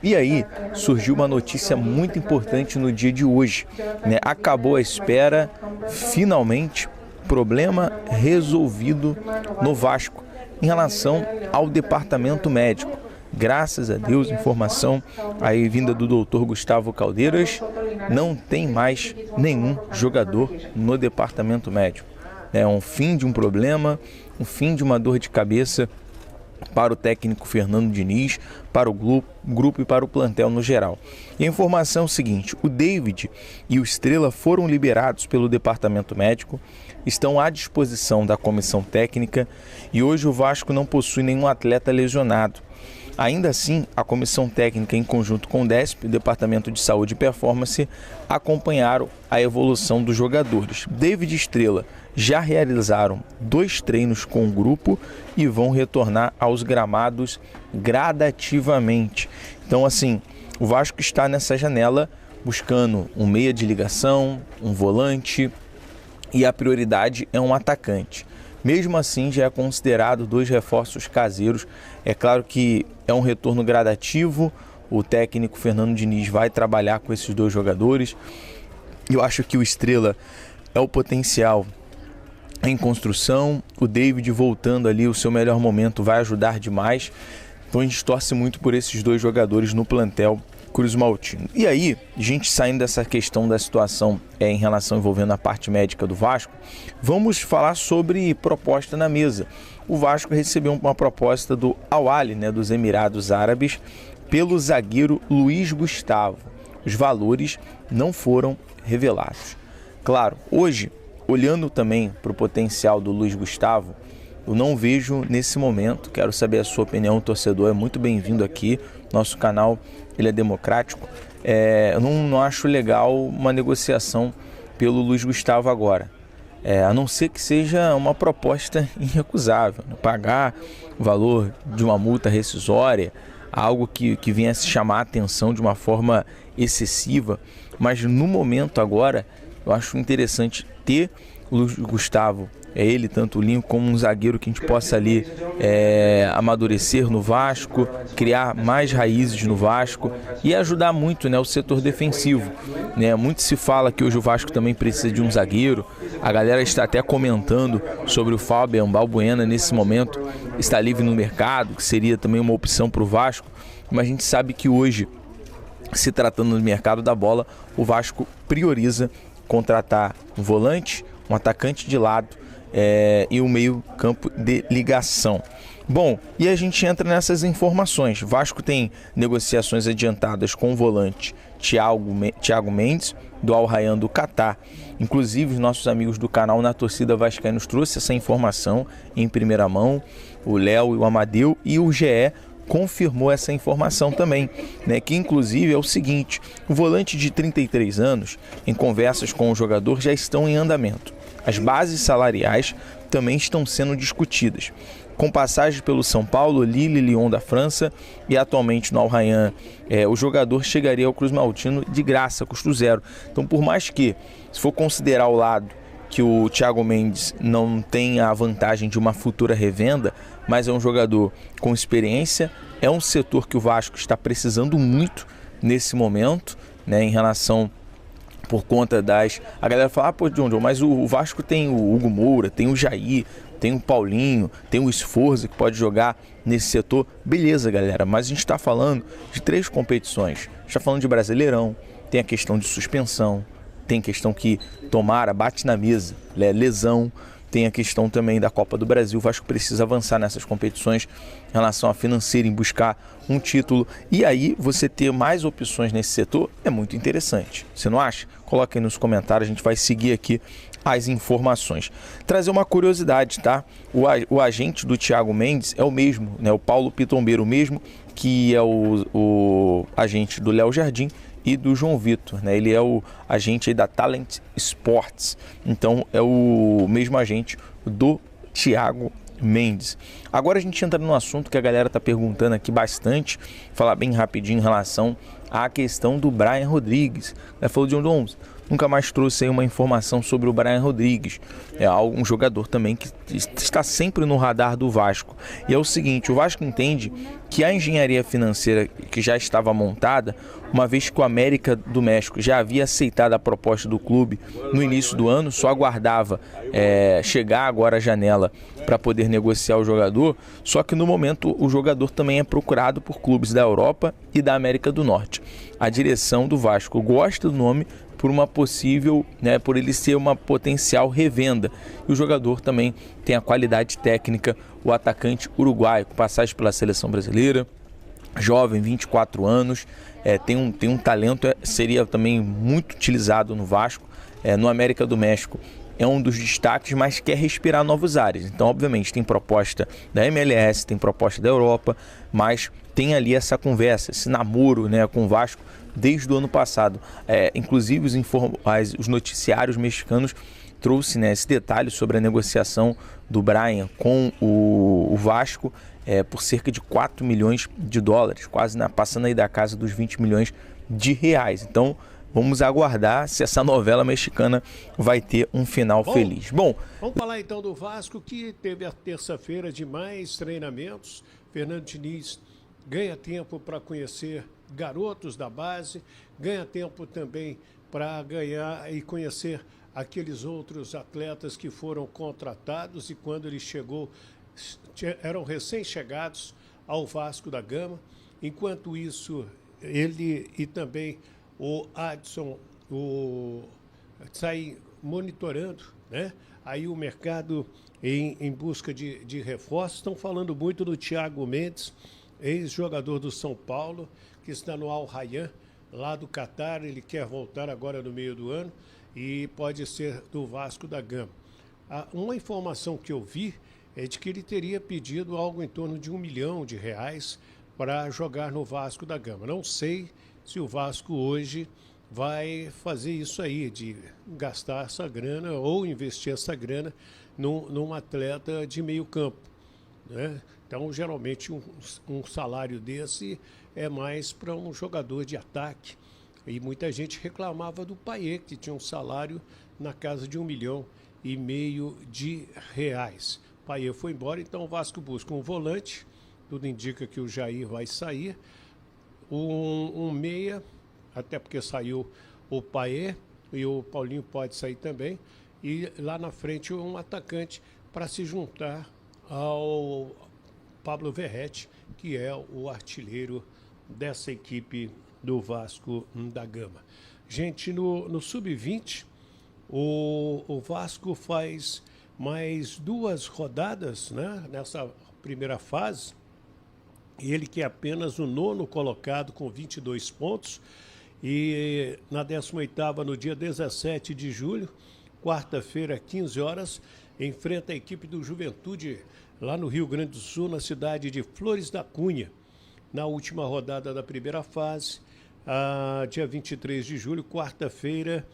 E aí surgiu uma notícia muito importante no dia de hoje, né? Acabou a espera, finalmente, problema resolvido no Vasco em relação ao departamento médico. Graças a Deus, informação aí vinda do doutor Gustavo Caldeiras, não tem mais nenhum jogador no departamento médico. É um fim de um problema, um fim de uma dor de cabeça para o técnico Fernando Diniz, para o grupo e para o plantel no geral. E a informação é o seguinte: o David e o Estrela foram liberados pelo departamento médico, estão à disposição da comissão técnica e hoje o Vasco não possui nenhum atleta lesionado. Ainda assim, a comissão técnica, em conjunto com o DESP, o Departamento de Saúde e Performance, acompanharam a evolução dos jogadores. David e Estrela já realizaram 2 treinos com o grupo e vão retornar aos gramados gradativamente. Então, assim, o Vasco está nessa janela buscando um meia de ligação, um volante e a prioridade é um atacante. Mesmo assim, já é considerado 2 reforços caseiros. É claro que é um retorno gradativo. O técnico Fernando Diniz vai trabalhar com esses 2 jogadores. Eu acho que o Estrela é o potencial em construção. O David voltando ali, o seu melhor momento, vai ajudar demais. Então a gente torce muito por esses 2 jogadores no plantel Cruz Maltino. E aí, a gente saindo dessa questão da situação em relação envolvendo a parte médica do Vasco, vamos falar sobre proposta na mesa. O Vasco recebeu uma proposta do Al Ahly, né, dos Emirados Árabes, pelo zagueiro Luiz Gustavo. Os valores não foram revelados. Claro, hoje, olhando também para o potencial do Luiz Gustavo, eu não vejo nesse momento, quero saber a sua opinião, torcedor, é muito bem-vindo aqui, nosso canal ele é democrático. Eu não acho legal uma negociação pelo Luiz Gustavo agora, a não ser que seja uma proposta irrecusável, né? Pagar o valor de uma multa rescisória, algo que venha a se chamar a atenção de uma forma excessiva, mas no momento agora eu acho interessante ter o Luiz Gustavo, ele, tanto o Linho, como um zagueiro que a gente possa ali amadurecer no Vasco, criar mais raízes no Vasco e ajudar muito, né, o setor defensivo. Né? Muito se fala que hoje o Vasco também precisa de um zagueiro. A galera está até comentando sobre o Fabian Balbuena nesse momento, está livre no mercado, que seria também uma opção para o Vasco, mas a gente sabe que hoje, se tratando do mercado da bola, o Vasco prioriza contratar um volante, um atacante de lado e um meio campo de ligação. Bom, e a gente entra nessas informações. Vasco tem negociações adiantadas com o volante Thiago Mendes, do Al Rayyan do Catar. Inclusive, os nossos amigos do canal Na Torcida Vascaína nos trouxe essa informação em primeira mão. O Léo e o Amadeu, e o GE confirmou essa informação também, né? Que inclusive é o seguinte: o volante de 33 anos, em conversas com o jogador, já estão em andamento. As bases salariais também estão sendo discutidas. Com passagem pelo São Paulo, Lille e Lyon da França e atualmente no Al Rayyan, o jogador chegaria ao Cruz Maltino de graça, custo zero. Então, por mais que, se for considerar o lado que o Thiago Mendes não tem a vantagem de uma futura revenda, mas é um jogador com experiência, é um setor que o Vasco está precisando muito nesse momento, né, em relação, por conta das... A galera fala, pô, John, mas o Vasco tem o Hugo Moura, tem o Jair, tem o Paulinho, tem o Sforza que pode jogar nesse setor. Beleza, galera, mas a gente está falando de 3 competições. A gente está falando de Brasileirão, tem a questão de suspensão, tem questão que tomara, bate na mesa, lesão, tem a questão também da Copa do Brasil. O Vasco precisa avançar nessas competições em relação a financeiro, em buscar um título. E aí você ter mais opções nesse setor é muito interessante. Você não acha? Coloque aí nos comentários, a gente vai seguir aqui as informações. Trazer uma curiosidade, tá? O agente do Thiago Mendes é o mesmo, né? O Paulo Pitombeiro, o mesmo que é o agente do Léo Jardim e do João Vitor, né? Ele é o agente aí da Talent Sports, então é o mesmo agente do Thiago Mendes. Agora a gente entra num assunto que a galera tá perguntando aqui bastante, falar bem rapidinho em relação à questão do Brian Rodrigues. Ela falou, John Doms, nunca mais trouxe aí uma informação sobre o Brian Rodrigues. É um jogador também que está sempre no radar do Vasco. E é o seguinte, o Vasco entende que a engenharia financeira que já estava montada, uma vez que o América do México já havia aceitado a proposta do clube no início do ano, só aguardava chegar agora a janela para poder negociar o jogador, só que no momento o jogador também é procurado por clubes da Europa e da América do Norte. A direção do Vasco gosta do nome por uma possível, por ele ser uma potencial revenda. E o jogador também tem a qualidade técnica, o atacante uruguaio, com passagem pela seleção brasileira, jovem, 24 anos, tem um talento, seria também muito utilizado no Vasco, no América do México. É um dos destaques, mas quer respirar novos ares. Então, obviamente, tem proposta da MLS, tem proposta da Europa, mas tem ali essa conversa, esse namoro, com o Vasco desde o ano passado. Inclusive, os noticiários mexicanos trouxe, esse detalhe sobre a negociação do Brian com o Vasco por cerca de 4 milhões de dólares, quase passando aí da casa dos 20 milhões de reais. Então, vamos aguardar se essa novela mexicana vai ter um final feliz. Bom, vamos falar então do Vasco, que teve a terça-feira de mais treinamentos. Fernando Diniz ganha tempo para conhecer garotos da base, ganha tempo também para ganhar e conhecer aqueles outros atletas que foram contratados e quando ele chegou eram recém-chegados ao Vasco da Gama. Enquanto isso, ele e também o Adson sai monitorando, aí o mercado em busca de reforços. Estão falando muito do Thiago Mendes, ex-jogador do São Paulo, que está no Al Rayyan, lá do Catar. Ele quer voltar agora no meio do ano e pode ser do Vasco da Gama. Uma informação que eu vi é de que ele teria pedido algo em torno de R$1 milhão para jogar no Vasco da Gama. Não sei se o Vasco hoje vai fazer isso aí, de gastar essa grana ou investir essa grana num atleta de meio campo, Então, geralmente, um salário desse é mais para um jogador de ataque. E muita gente reclamava do Payet, que tinha um salário na casa de R$1,5 milhão. Payet foi embora, então o Vasco busca um volante, tudo indica que o Jair vai sair, um meia, até porque saiu o Payet e o Paulinho pode sair também, e lá na frente um atacante para se juntar ao Pablo Verratti, que é o artilheiro dessa equipe do Vasco da Gama. Gente, no Sub-20, o Vasco faz mais 2 rodadas, nessa primeira fase. Ele que é apenas o 9º colocado com 22 pontos. E na 18ª, no dia 17 de julho, quarta-feira, 15 horas, enfrenta a equipe do Juventude lá no Rio Grande do Sul, na cidade de Flores da Cunha. Na última rodada da primeira fase, dia 23 de julho, quarta-feira,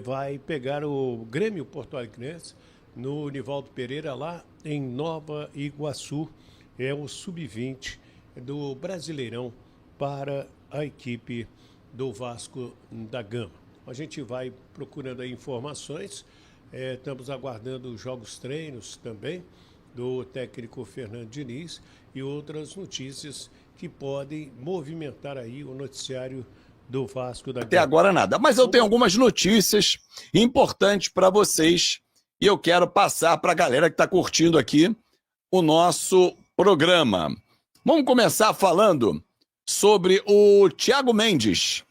vai pegar o Grêmio Porto Alegrense no Nivaldo Pereira, lá em Nova Iguaçu. É o Sub-20 do Brasileirão para a equipe do Vasco da Gama. A gente vai procurando aí informações, estamos aguardando os jogos treinos também do técnico Fernando Diniz e outras notícias que podem movimentar aí o noticiário do Vasco da Gama. Até agora nada, mas eu tenho algumas notícias importantes para vocês e eu quero passar para a galera que está curtindo aqui o nosso programa. Vamos começar falando sobre o Thiago Mendes.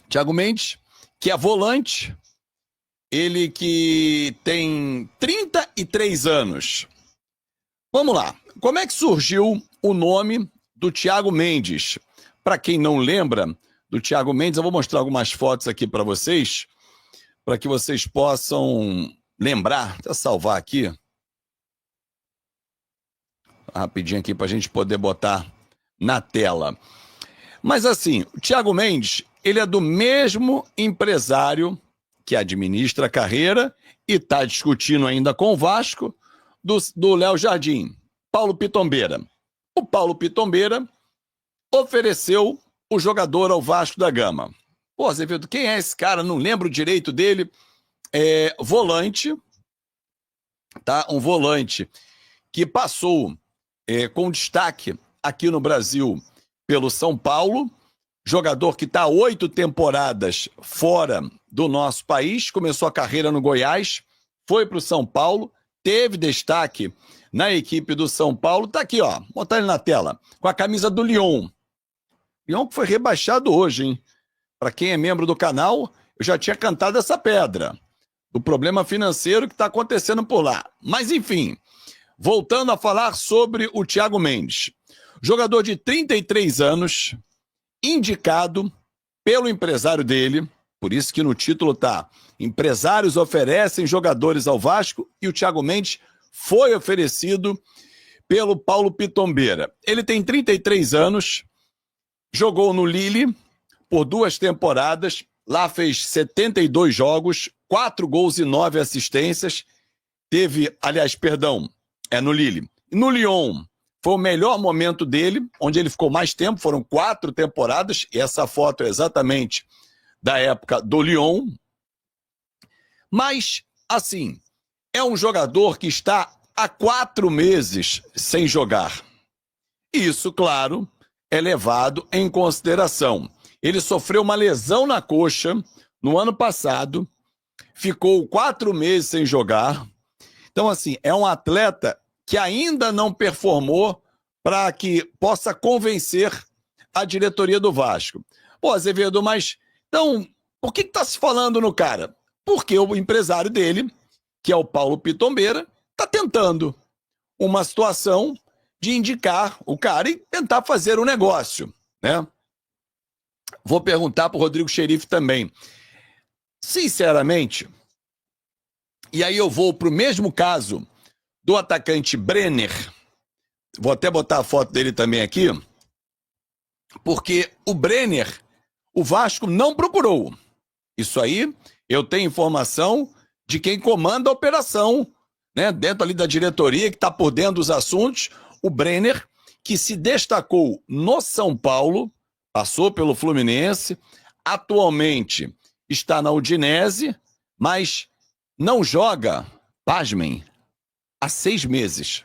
Thiago Mendes, que é volante, ele que tem 33 anos. Vamos lá, como é que surgiu o nome do Thiago Mendes? Para quem não lembra do Thiago Mendes, eu vou mostrar algumas fotos aqui para vocês, para que vocês possam lembrar. Deixa eu salvar aqui. Rapidinho aqui para a gente poder botar na tela. Mas assim, o Thiago Mendes, ele é do mesmo empresário que administra a carreira e está discutindo ainda com o Vasco, do Léo Jardim, Paulo Pitombeira. O Paulo Pitombeira ofereceu o jogador ao Vasco da Gama. Pô, Azevedo, quem é esse cara? Não lembro direito dele. Volante, tá? Um volante que passou com destaque aqui no Brasil pelo São Paulo, jogador que está há 8 temporadas fora do nosso país, começou a carreira no Goiás, foi para o São Paulo, teve destaque na equipe do São Paulo, tá aqui, ó, botar ele na tela, com a camisa do Lyon. Lyon que foi rebaixado hoje, hein? Para quem é membro do canal, eu já tinha cantado essa pedra, do problema financeiro que está acontecendo por lá. Mas, enfim, voltando a falar sobre o Thiago Mendes. Jogador de 33 anos, indicado pelo empresário dele, por isso que no título tá: empresários oferecem jogadores ao Vasco, e o Thiago Mendes foi oferecido pelo Paulo Pitombeira. Ele tem 33 anos, jogou no Lille por 2 temporadas, lá fez 72 jogos, 4 gols e 9 assistências, no Lille. No Lyon, foi o melhor momento dele, onde ele ficou mais tempo, foram 4 temporadas, e essa foto é exatamente da época do Lyon. Mas, assim, é um jogador que está há 4 meses sem jogar. Isso, claro, é levado em consideração. Ele sofreu uma lesão na coxa no ano passado, ficou 4 meses sem jogar. Então, assim, é um atleta que ainda não performou para que possa convencer a diretoria do Vasco. Pô, Azevedo, mas então, por que está se falando no cara? Porque o empresário dele, que é o Paulo Pitombeira, está tentando uma situação de indicar o cara e tentar fazer um negócio, né? Vou perguntar para o Rodrigo Xerife também. Sinceramente, e aí eu vou para o mesmo caso do atacante Brenner, vou até botar a foto dele também aqui, porque o Brenner, o Vasco não procurou. Isso aí, eu tenho informação de quem comanda a operação, né, dentro ali da diretoria, que está por dentro dos assuntos, o Brenner, que se destacou no São Paulo, passou pelo Fluminense, atualmente está na Udinese, mas não joga, pasmem, há 6 meses.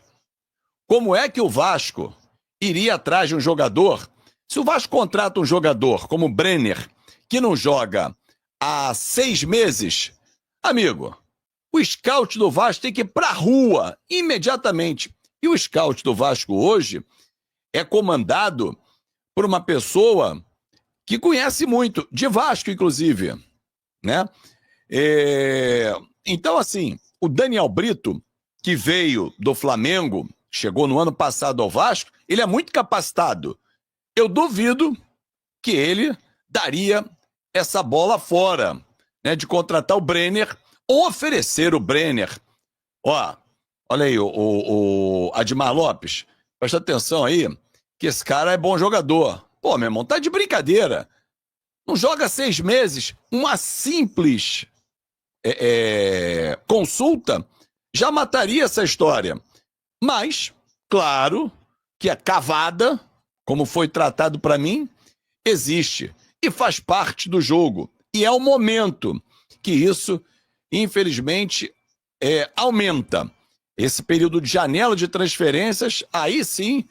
Como é que o Vasco iria atrás de um jogador? Se o Vasco contrata um jogador como o Brenner, que não joga há 6 meses, amigo, o scout do Vasco tem que ir para a rua imediatamente. E o scout do Vasco hoje é comandado por uma pessoa que conhece muito, de Vasco, inclusive, né? Então, assim, o Daniel Brito, que veio do Flamengo, chegou no ano passado ao Vasco, ele é muito capacitado. Eu duvido que ele daria essa bola fora, né, de contratar o Brenner ou oferecer o Brenner. Olha aí, o Admar Lopes, presta atenção aí, que esse cara é bom jogador. Pô, meu irmão, tá de brincadeira. Não joga 6 meses, uma simples consulta já mataria essa história. Mas, claro, que a cavada, como foi tratado para mim, existe e faz parte do jogo. E é o momento que isso, infelizmente, aumenta. Esse período de janela de transferências, aí sim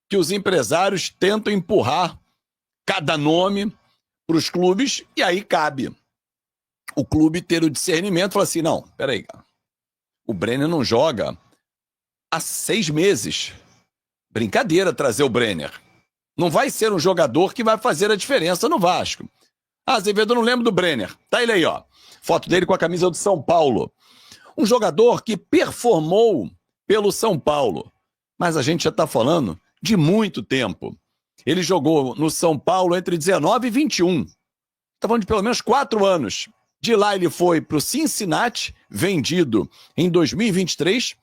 que os empresários tentam empurrar cada nome para os clubes, e aí cabe o clube ter o discernimento e falar assim, não, peraí, o Brenner não joga há 6 meses. Brincadeira trazer o Brenner. Não vai ser um jogador que vai fazer a diferença no Vasco. Azevedo, eu não lembro do Brenner. Tá ele aí, ó. Foto dele com a camisa do São Paulo. Um jogador que performou pelo São Paulo. Mas a gente já tá falando de muito tempo. Ele jogou no São Paulo entre 19 e 21. Tá falando de pelo menos 4 anos. De lá ele foi pro Cincinnati, vendido em 2023.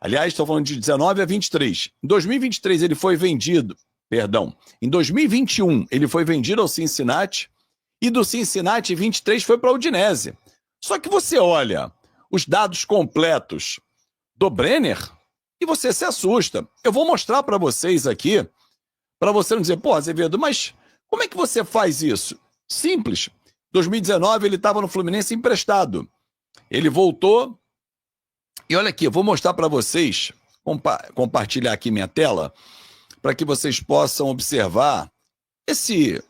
Aliás, estou falando de 19 a 23. Em 2023 ele foi vendido, em 2021 ele foi vendido ao Cincinnati, e do Cincinnati 23 foi para a Udinese. Só que você olha os dados completos do Brenner e você se assusta. Eu vou mostrar para vocês aqui, para você não dizer, pô, Azevedo, mas como é que você faz isso? Simples. 2019 ele estava no Fluminense emprestado. Ele voltou. E olha aqui, eu vou mostrar para vocês, compartilhar aqui minha tela, para que vocês possam observar esse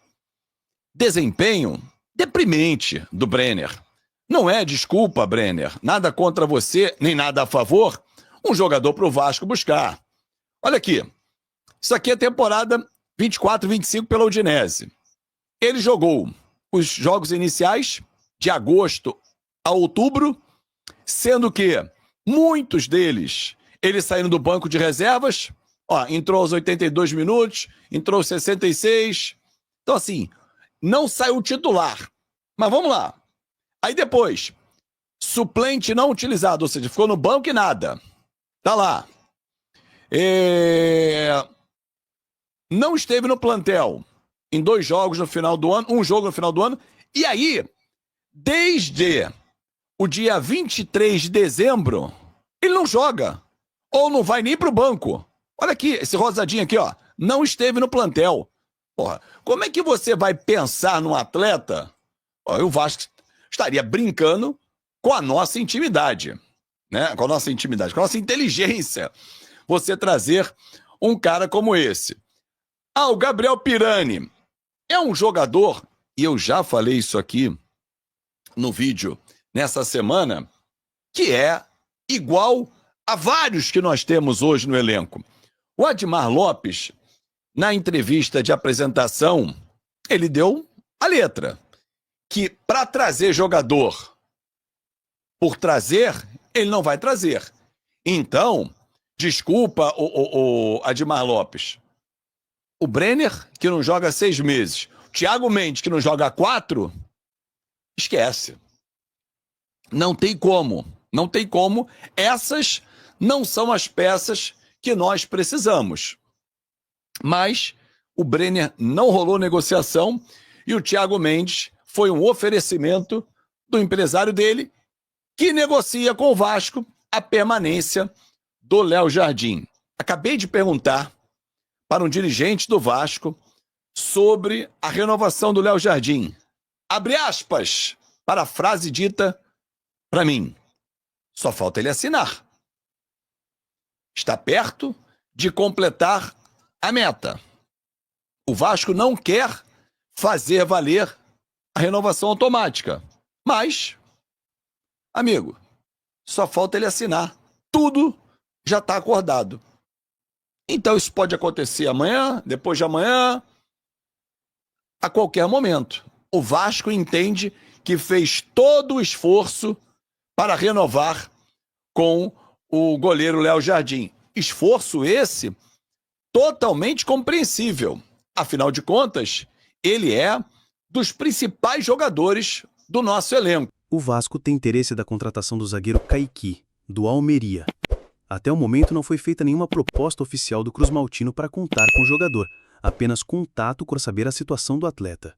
desempenho deprimente do Brenner. Não é desculpa, Brenner, nada contra você, nem nada a favor, um jogador para o Vasco buscar. Olha aqui, isso aqui é temporada 24-25 pela Udinese. Ele jogou os jogos iniciais de agosto a outubro, sendo que muitos deles, eles saíram do banco de reservas, ó, entrou aos 82 minutos, entrou aos 66. Então, assim, não saiu titular. Mas vamos lá. Aí depois, suplente não utilizado, ou seja, ficou no banco e nada. Tá lá. Não esteve no plantel em 2 jogos no final do ano, 1 jogo no final do ano. E aí, desde o dia 23 de dezembro, ele não joga. Ou não vai nem pro banco. Olha aqui, esse rosadinho aqui, ó. Não esteve no plantel. Porra, como é que você vai pensar num atleta? Ó, o Vasco estaria brincando com a nossa intimidade, né? Com a nossa intimidade, com a nossa inteligência. Você trazer um cara como esse. Ah, o Gabriel Pirani é um jogador, e eu já falei isso aqui no vídeo nessa semana, que é igual a vários que nós temos hoje no elenco. O Admar Lopes, na entrevista de apresentação, ele deu a letra, que para trazer jogador por trazer, ele não vai trazer. Então, desculpa o Admar Lopes, o Brenner, que não joga 6 meses, o Thiago Mendes, que não joga 4, esquece. Não tem como. Não tem como. Essas não são as peças que nós precisamos. Mas o Brenner não rolou negociação e o Thiago Mendes foi um oferecimento do empresário dele, que negocia com o Vasco a permanência do Léo Jardim. Acabei de perguntar para um dirigente do Vasco sobre a renovação do Léo Jardim. Abre aspas para a frase dita para mim. Só falta ele assinar. Está perto de completar a meta. O Vasco não quer fazer valer a renovação automática. Mas, amigo, só falta ele assinar. Tudo já está acordado. Então isso pode acontecer amanhã, depois de amanhã, a qualquer momento. O Vasco entende que fez todo o esforço para renovar com o goleiro Léo Jardim. Esforço esse totalmente compreensível. Afinal de contas, ele é dos principais jogadores do nosso elenco. O Vasco tem interesse da contratação do zagueiro Kaique, do Almeria. Até o momento não foi feita nenhuma proposta oficial do Cruz Maltino para contar com o jogador, apenas contato para saber a situação do atleta.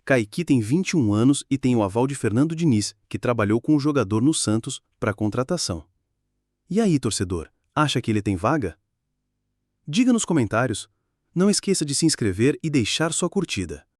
Kaique tem 21 anos e tem o aval de Fernando Diniz, que trabalhou com o jogador no Santos para a contratação. E aí, torcedor, acha que ele tem vaga? Diga nos comentários. Não esqueça de se inscrever e deixar sua curtida.